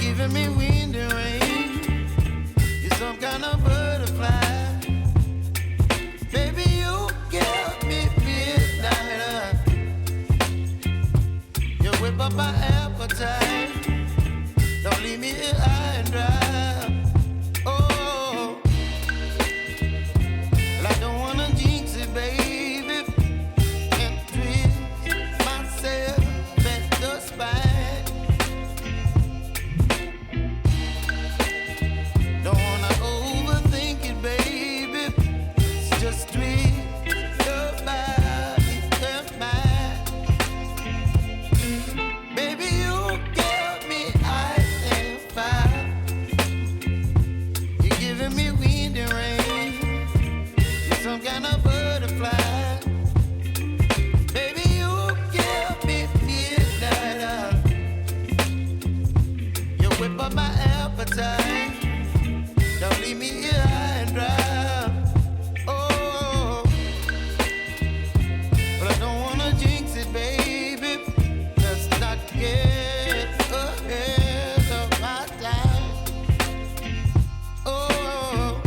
giving me wind and rain. You're some kind of butterfly. Baby, you give me midnight. You whip up my appetite. Don't leave me here high and dry. Oh, well, I don't wanna jinx it, baby, and twist myself at the spine. Don't wanna overthink it, baby. It's just twist your body and mine. Baby, you give me ice and fire. You're giving me wind and rain. You're some kind of butterfly. Baby, you give me midnight. You whip up my appetite. Don't leave me here high and dry. Oh, but I don't wanna jinx it, baby. Let's not get ahead of my time. Oh,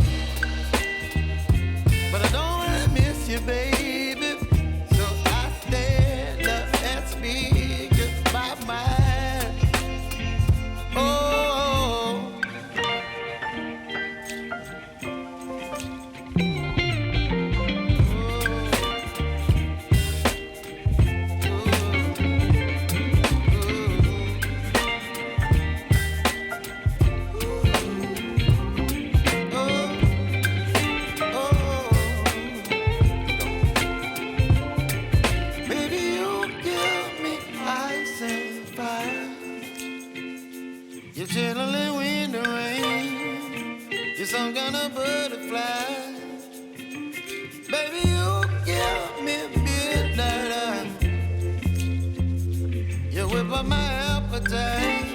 but I don't wanna miss you, baby. So I stand up and speak my mind. Oh. Baby, you give me ice and fire. You're chilling wind and rain. You're some kind of butterfly. Baby, you give me midnight. You whip up my appetite.